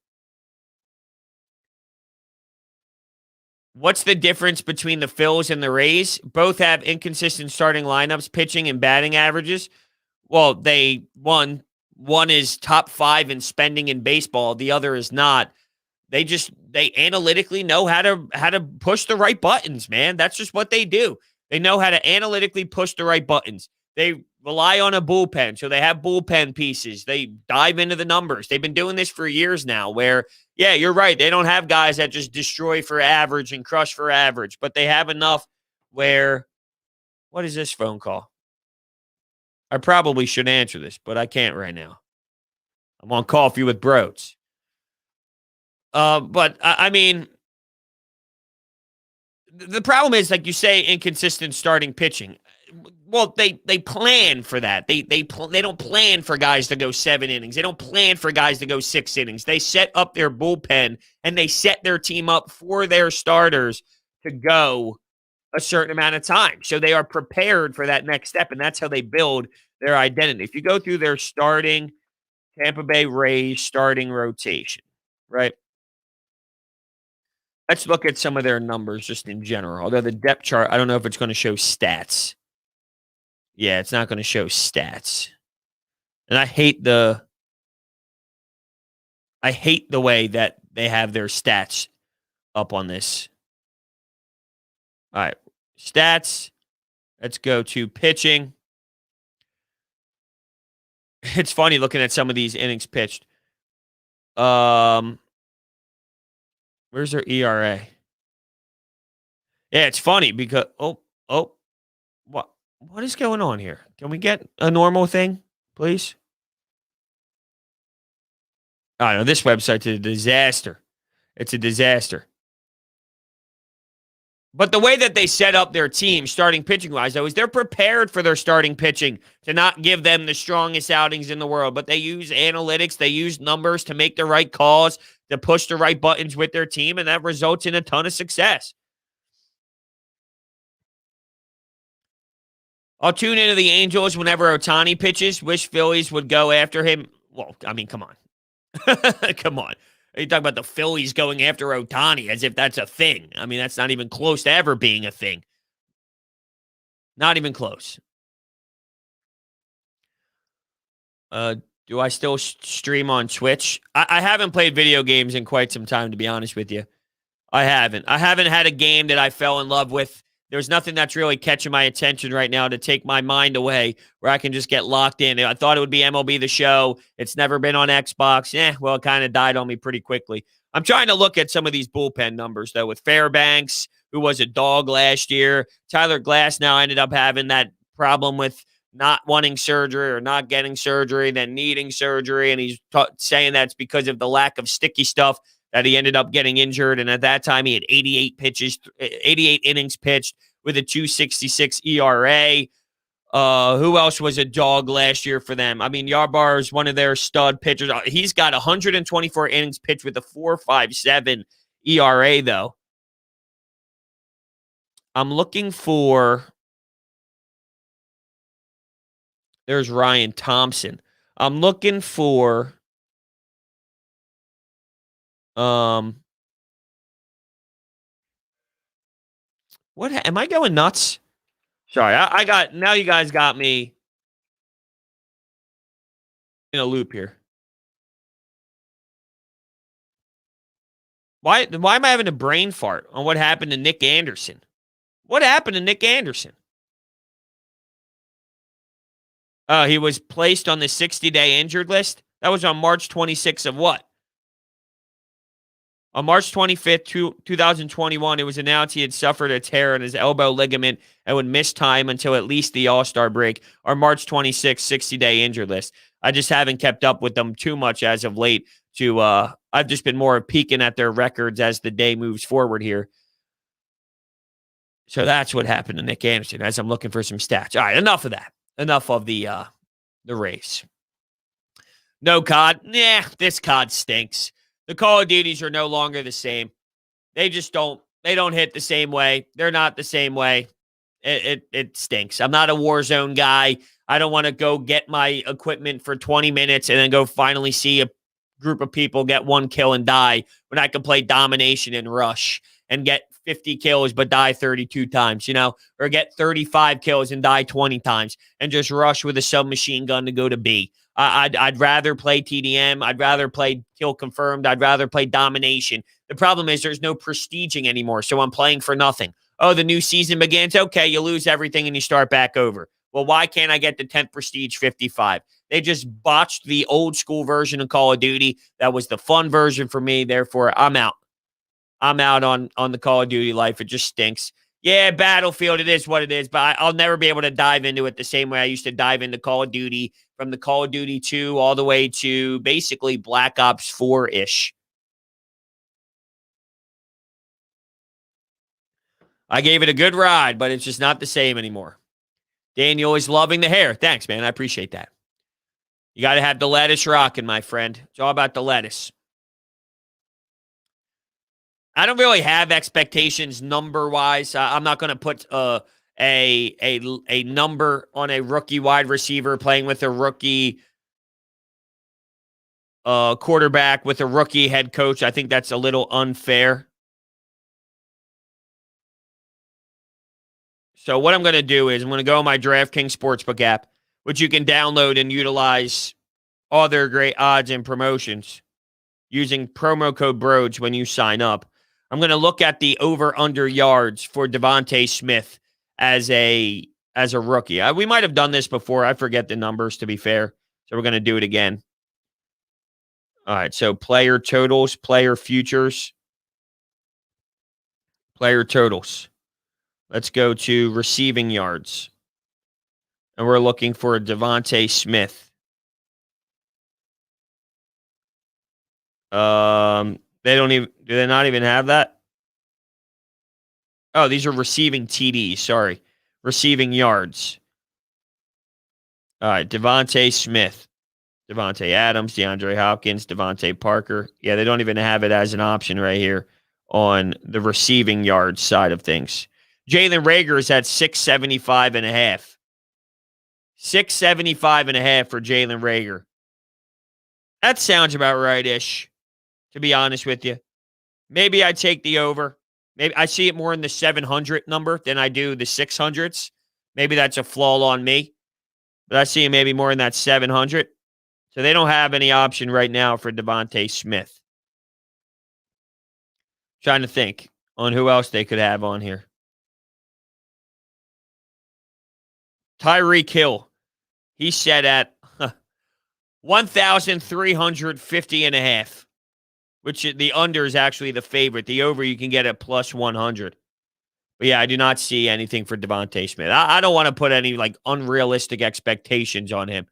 What's the difference between the Phils and the Rays? Both have inconsistent starting lineups, pitching and batting averages. Well, one is top 5 in spending in baseball, the other is not. They analytically know how to push the right buttons, man. That's just what they do. They know how to analytically push the right buttons. They rely on a bullpen, so they have bullpen pieces. They dive into the numbers. They've been doing this for years now where, yeah, you're right. They don't have guys that just destroy for average and crush for average, but they have enough where, what is this phone call? I probably should answer this, but I can't right now. I'm on Coffee with Brodes. But I mean, the problem is, like you say, inconsistent starting pitching. Well, they plan for that. They don't plan for guys to go 7 innings. They don't plan for guys to go 6 innings. They set up their bullpen and they set their team up for their starters to go a certain amount of time. So they are prepared for that next step, and that's how they build their identity. If you go through their starting Tampa Bay Rays starting rotation, right? Let's look at some of their numbers just in general. Although the depth chart, I don't know if it's going to show stats. Yeah, it's not going to show stats. And I hate the way that they have their stats up on this. All right. Stats. Let's go to pitching. It's funny looking at some of these innings pitched. Where's their ERA? Yeah, it's funny because what is going on here? Can we get a normal thing, please? I know this website's a disaster. It's a disaster. But the way that they set up their team, starting pitching-wise, though, is they're prepared for their starting pitching to not give them the strongest outings in the world. But they use analytics, they use numbers to make the right calls, to push the right buttons with their team, and that results in a ton of success. I'll tune into the Angels whenever Ohtani pitches. Wish Phillies would go after him. Well, I mean, come on. Come on. You talk about the Phillies going after Ohtani as if that's a thing. I mean, that's not even close to ever being a thing. Not even close. Do I still stream on Twitch? I haven't played video games in quite some time, to be honest with you. I haven't had a game that I fell in love with. There's nothing that's really catching my attention right now to take my mind away where I can just get locked in. I thought it would be MLB The Show. It's never been on Xbox. Well, it kind of died on me pretty quickly. I'm trying to look at some of these bullpen numbers, though, with Fairbanks, who was a dog last year. Tyler Glass now ended up having that problem with not wanting surgery or not getting surgery, then needing surgery, and he's saying that's because of the lack of sticky stuff that he ended up getting injured. And at that time, he had 88 innings pitched with a 2.66 ERA. Who else was a dog last year for them? I mean, Yarbar is one of their stud pitchers. He's got 124 innings pitched with a 4.57 ERA, though. I'm looking for... There's Ryan Thompson. I'm looking for... What am I going nuts? Sorry, I got now. You guys got me in a loop here. Why am I having a brain fart on what happened to Nick Anderson? What happened to Nick Anderson? He was placed on the 60-day injured list. That was on March 26th of what? On March 25th, 2021, it was announced he had suffered a tear in his elbow ligament and would miss time until at least the All-Star break. Our March 26th, 60-day injured list. I just haven't kept up with them too much as of late. I've just been more peeking at their records as the day moves forward here. So that's what happened to Nick Anderson as I'm looking for some stats. All right, enough of that. Enough of the race. No COD. Nah, this COD stinks. The Call of Duties are no longer the same. They don't hit the same way. They're not the same way. It stinks. I'm not a Warzone guy. I don't want to go get my equipment for 20 minutes and then go finally see a group of people get one kill and die when I can play Domination and Rush and get 50 kills but die 32 times, or get 35 kills and die 20 times and just rush with a submachine gun to go to B. I'd rather play TDM. I'd rather play Kill Confirmed. I'd rather play Domination. The problem is there's no prestiging anymore, so I'm playing for nothing. Oh, the new season begins? Okay, you lose everything and you start back over. Well, why can't I get the 10th Prestige 55? They just botched the old school version of Call of Duty. That was the fun version for me. Therefore, I'm out. I'm out on the Call of Duty life. It just stinks. Yeah, Battlefield, it is what it is, but I'll never be able to dive into it the same way I used to dive into Call of Duty from the Call of Duty 2 all the way to basically Black Ops 4-ish. I gave it a good ride, but it's just not the same anymore. Daniel is loving the hair. Thanks, man. I appreciate that. You got to have the lettuce rocking, my friend. It's all about the lettuce. I don't really have expectations number-wise. I'm not going to put a number on a rookie wide receiver playing with a rookie quarterback with a rookie head coach. I think that's a little unfair. So what I'm going to do is I'm going to go on my DraftKings Sportsbook app, which you can download and utilize all their great odds and promotions using promo code Brodes when you sign up. I'm going to look at the over-under yards for Devontae Smith as a rookie. We might have done this before. I forget the numbers, to be fair. So we're going to do it again. All right, so player totals, player futures, player totals. Let's go to receiving yards. And we're looking for a Devontae Smith. Do they not even have that? Oh, these are receiving TDs. Sorry. Receiving yards. All right. Devontae Smith. Devontae Adams, DeAndre Hopkins, Devontae Parker. Yeah, they don't even have it as an option right here on the receiving yards side of things. Jalen Reagor is at 675 and a half. 675 and a half for Jalen Reagor. That sounds about right-ish, to be honest with you. Maybe I take the over. Maybe I see it more in the 700 number than I do the 600s. Maybe that's a flaw on me. But I see it maybe more in that 700. So they don't have any option right now for Devontae Smith. Trying to think on who else they could have on here. Tyreek Hill. He's set at 1,350 and a half. Which the under is actually the favorite. The over you can get at plus 100. But yeah, I do not see anything for Devontae Smith. I don't want to put any unrealistic expectations on him.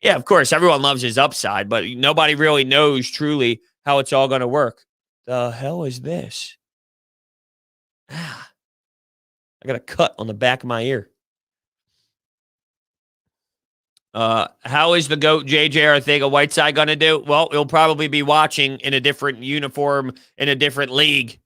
Yeah, of course, everyone loves his upside, but nobody really knows truly how it's all going to work. The hell is this? I got a cut on the back of my ear. How is the GOAT JJ Arcega-Whiteside going to do? Well, he'll probably be watching in a different uniform in a different league.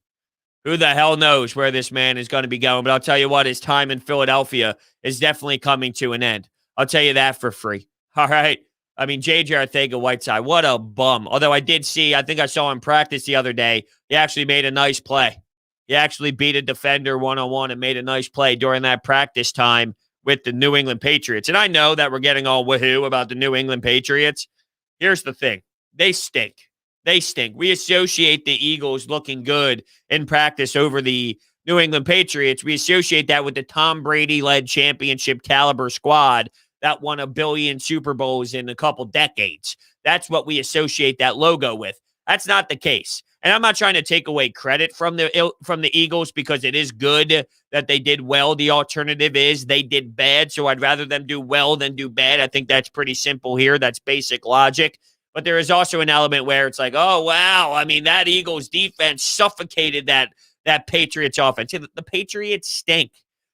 Who the hell knows where this man is going to be going? But I'll tell you what, his time in Philadelphia is definitely coming to an end. I'll tell you that for free. All right. I mean, JJ Arcega-Whiteside, what a bum. Although I think I saw him practice the other day. He actually made a nice play. He actually beat a defender one-on-one and made a nice play during that practice time with the New England Patriots. And I know that we're getting all woohoo about the New England Patriots. Here's the thing. They stink. They stink. We associate the Eagles looking good in practice over the New England Patriots. We associate that with the Tom Brady-led championship caliber squad that won a billion Super Bowls in a couple decades. That's what we associate that logo with. That's not the case. And I'm not trying to take away credit from the Eagles because it is good that they did well. The alternative is they did bad, so I'd rather them do well than do bad. I think that's pretty simple here. That's basic logic. But there is also an element where it's like, oh, wow, I mean, that Eagles defense suffocated that Patriots offense. The Patriots stink.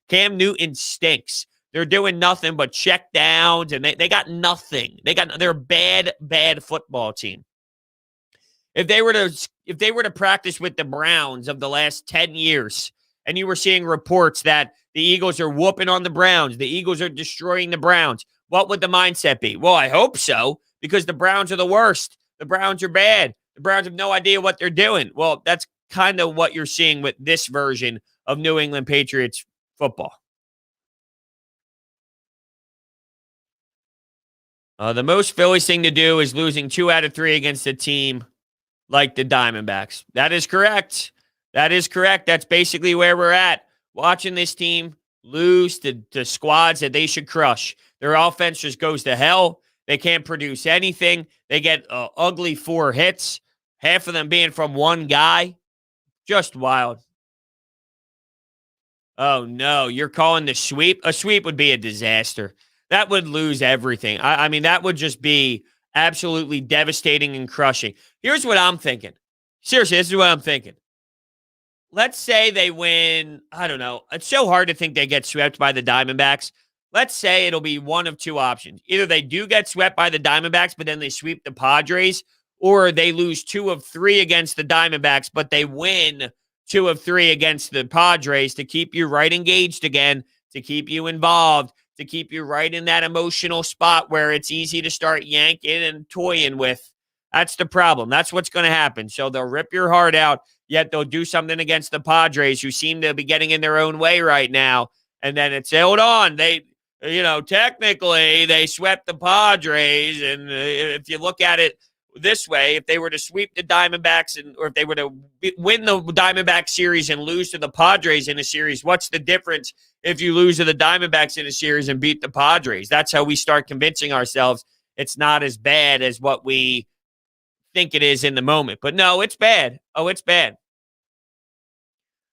Cam Newton stinks. They're doing nothing but check downs, and they got nothing. They're a bad football team. If they were to practice with the Browns of the last 10 years, and you were seeing reports that the Eagles are whooping on the Browns, the Eagles are destroying the Browns, what would the mindset be? Well, I hope so, because the Browns are the worst. The Browns are bad. The Browns have no idea what they're doing. Well, that's kind of what you're seeing with this version of New England Patriots football. The most Phillies thing to do is losing 2 out of 3 against a team like the Diamondbacks. That is correct. That's basically where we're at. Watching this team lose to squads that they should crush. Their offense just goes to hell. They can't produce anything. They get ugly 4 hits, half of them being from one guy. Just wild. Oh, no. You're calling the sweep? A sweep would be a disaster. That would lose everything. I mean, that would just be absolutely devastating and crushing. Here's what I'm thinking. Seriously, this is what I'm thinking. Let's say they win, I don't know. It's so hard to think they get swept by the Diamondbacks. Let's say it'll be one of 2 options. Either they do get swept by the Diamondbacks, but then they sweep the Padres, or they lose 2 of 3 against the Diamondbacks, but they win 2 of 3 against the Padres to keep you right engaged again, to keep you involved, to keep you right in that emotional spot where it's easy to start yanking and toying with. That's the problem. That's what's going to happen. So they'll rip your heart out, yet they'll do something against the Padres, who seem to be getting in their own way right now. And then it's, hold on, technically they swept the Padres. And if you look at it this way, if they were to sweep the Diamondbacks or if they were to win the Diamondback series and lose to the Padres in a series, what's the difference if you lose to the Diamondbacks in a series and beat the Padres? That's how we start convincing ourselves it's not as bad as what we think it is in the moment. But no, it's bad. Oh, it's bad.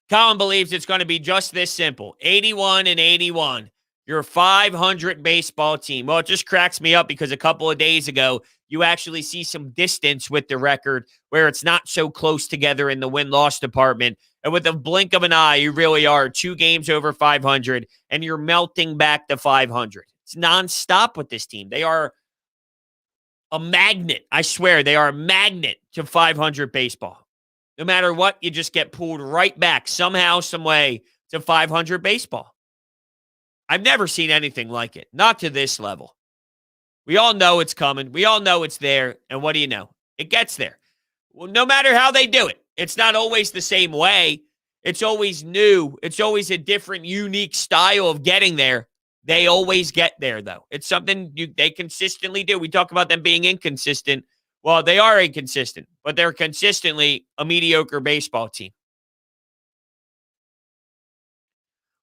Colin believes it's going to be just this simple. 81-81. Your 500 baseball team. Well, it just cracks me up because a couple of days ago, you actually see some distance with the record where it's not so close together in the win-loss department. And with a blink of an eye, you really are 2 games over 500, and you're melting back to 500. It's nonstop with this team. They are a magnet. I swear, they are a magnet to 500 baseball. No matter what, you just get pulled right back somehow, some way to 500 baseball. I've never seen anything like it. Not to this level. We all know it's coming. We all know it's there. And what do you know? It gets there. Well, no matter how they do it, it's not always the same way. It's always new. It's always a different, unique style of getting there. They always get there, though. It's something they consistently do. We talk about them being inconsistent. Well, they are inconsistent, but they're consistently a mediocre baseball team.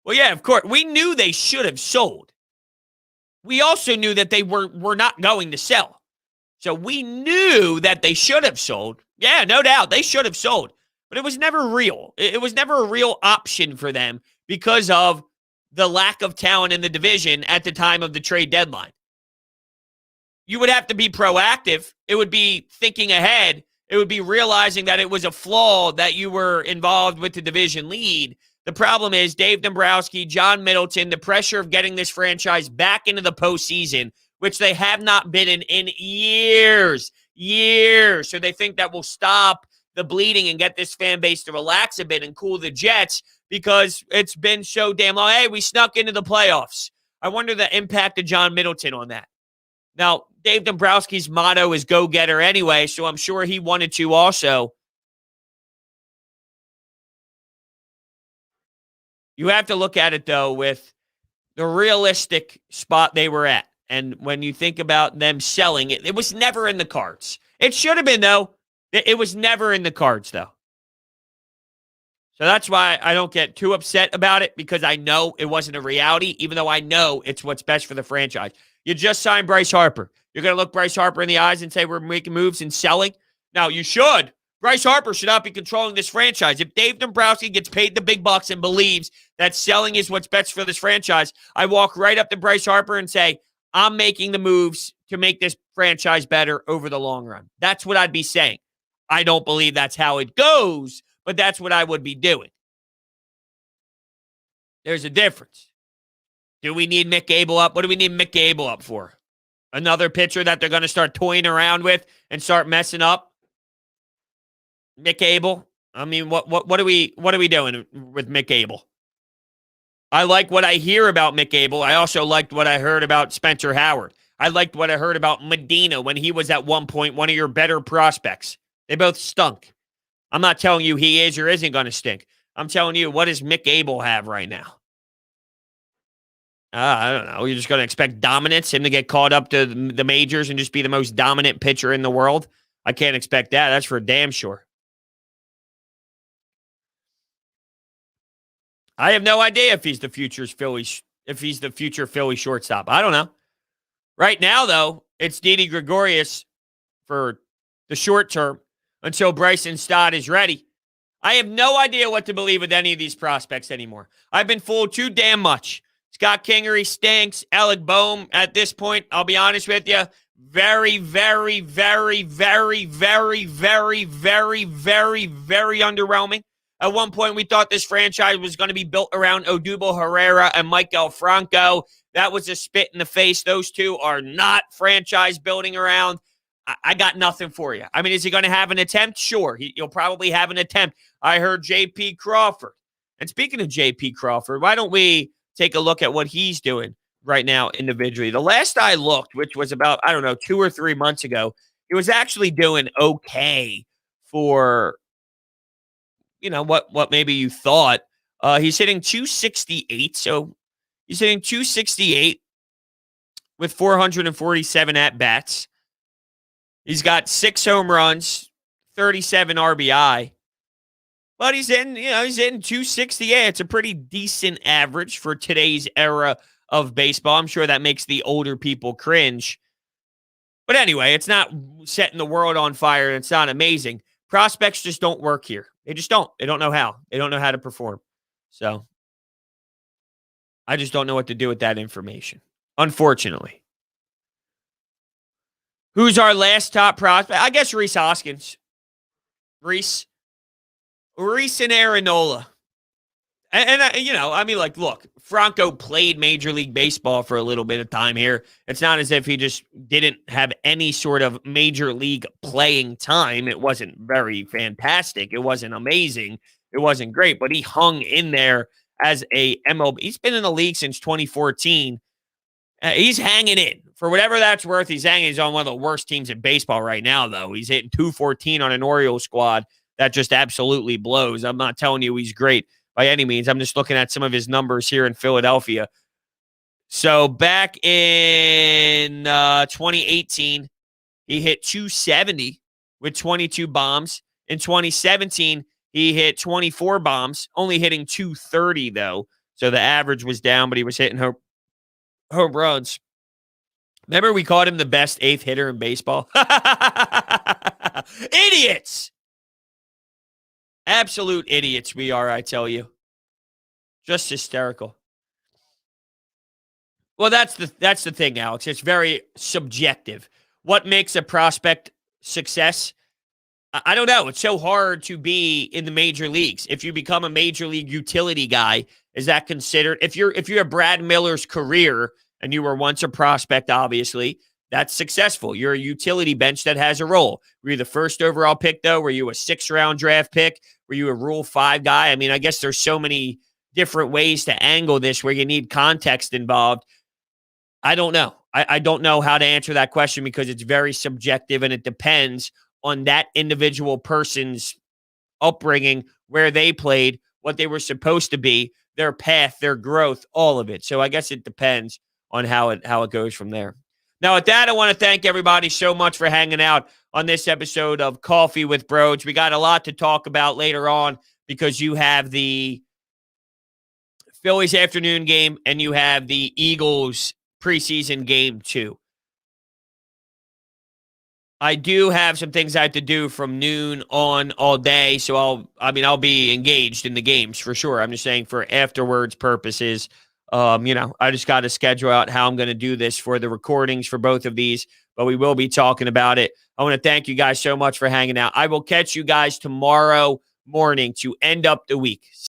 Well, yeah, of course. We knew they should have sold. We also knew that they were not going to sell. So we knew that they should have sold. Yeah, no doubt. They should have sold. But it was never real. It was never a real option for them because of the lack of talent in the division at the time of the trade deadline. You would have to be proactive. It would be thinking ahead. It would be realizing that it was a flaw that you were involved with the division lead. The problem is Dave Dombrowski, John Middleton, the pressure of getting this franchise back into the postseason, which they have not been in years. So they think that will stop the bleeding and get this fan base to relax a bit and cool the jets because it's been so damn long. Hey, we snuck into the playoffs. I wonder the impact of John Middleton on that. Now, Dave Dombrowski's motto is go-getter anyway, so I'm sure he wanted to also. You have to look at it, though, with the realistic spot they were at. And when you think about them selling it, it was never in the cards. It should have been, though. It was never in the cards, though. So that's why I don't get too upset about it, because I know it wasn't a reality, even though I know it's what's best for the franchise. You just signed Bryce Harper. You're going to look Bryce Harper in the eyes and say we're making moves and selling? Now, you should. Bryce Harper should not be controlling this franchise. If Dave Dombrowski gets paid the big bucks and believes that selling is what's best for this franchise, I walk right up to Bryce Harper and say, I'm making the moves to make this franchise better over the long run. That's what I'd be saying. I don't believe that's how it goes, but that's what I would be doing. There's a difference. Do we need Mick Gable up? What do we need Mick Gable up for? Another pitcher that they're going to start toying around with and start messing up? Mick Gable? I mean, what are we doing with Mick Gable? I like what I hear about Mick Gable. I also liked what I heard about Spencer Howard. I liked what I heard about Medina when he was at one point one of your better prospects. They both stunk. I'm not telling you he is or isn't going to stink. I'm telling you, what does Mick Gable have right now? I don't know. You're just going to expect dominance, him to get caught up to the majors and just be the most dominant pitcher in the world? I can't expect that. That's for damn sure. I have no idea if he's the future Philly shortstop. I don't know. Right now, though, it's Didi Gregorius for the short term until Bryson Stott is ready. I have no idea what to believe with any of these prospects anymore. I've been fooled too damn much. Scott Kingery stinks. Alec Boehm, at this point, I'll be honest with you, very, very, very, very, very, very, very, very, very underwhelming. At one point, we thought this franchise was going to be built around Odubel Herrera and Mike Franco. That was a spit in the face. Those two are not franchise building around. I got nothing for you. I mean, is he going to have an attempt? Sure. He'll probably have an attempt. I heard J.P. Crawford. And speaking of J.P. Crawford, why don't we take a look at what he's doing right now individually? The last I looked, which was about, 2 or 3 months ago, he was actually doing okay for, what maybe you thought. He's hitting 268. So he's hitting 268 with 447 at-bats. He's got 6 home runs, 37 RBI. But he's hitting 268. It's a pretty decent average for today's era of baseball. I'm sure that makes the older people cringe. But anyway, it's not setting the world on fire. It's not amazing. Prospects just don't work here. They just don't. They don't know how. They don't know how to perform. So I just don't know what to do with that information, unfortunately. Who's our last top prospect? I guess Rhys Hoskins. Rhys and Aaronola. And look, Franco played Major League Baseball for a little bit of time here. It's not as if he just didn't have any sort of Major League playing time. It wasn't very fantastic. It wasn't amazing. It wasn't great, but he hung in there as a MLB. He's been in the league since 2014. He's hanging in. For whatever that's worth, he's hanging. He's on one of the worst teams in baseball right now, though. He's hitting 214 on an Orioles squad that just absolutely blows. I'm not telling you he's great by any means. I'm just looking at some of his numbers here in Philadelphia. So back in 2018, he hit 270 with 22 bombs. In 2017, he hit 24 bombs, only hitting 230, though. So the average was down, but he was hitting home runs. Remember we called him the best 8th hitter in baseball? Idiots! Absolute idiots we are, I tell you. Just hysterical. Well, that's the thing, Alex. It's very subjective. What makes a prospect success? I don't know. It's so hard to be in the major leagues. If you become a major league utility guy, is that considered? If you're Brad Miller's career and you were once a prospect, obviously, that's successful. You're a utility bench that has a role. Were you the first overall pick, though? Were you a 6th-round draft pick? Were you a Rule 5 guy? I mean, I guess there's so many different ways to angle this where you need context involved. I don't know. I don't know how to answer that question because it's very subjective and it depends on that individual person's upbringing, where they played, what they were supposed to be, their path, their growth, all of it. So I guess it depends on how it goes from there. Now, with that, I want to thank everybody so much for hanging out on this episode of Coffee with Brodes. We got a lot to talk about later on because you have the Phillies afternoon game and you have the Eagles preseason game too. I do have some things I have to do from noon on all day, so I'll be engaged in the games for sure. I'm just saying for afterwards purposes, I just got to schedule out how I'm going to do this for the recordings for both of these, but we will be talking about it. I want to thank you guys so much for hanging out. I will catch you guys tomorrow morning to end up the week.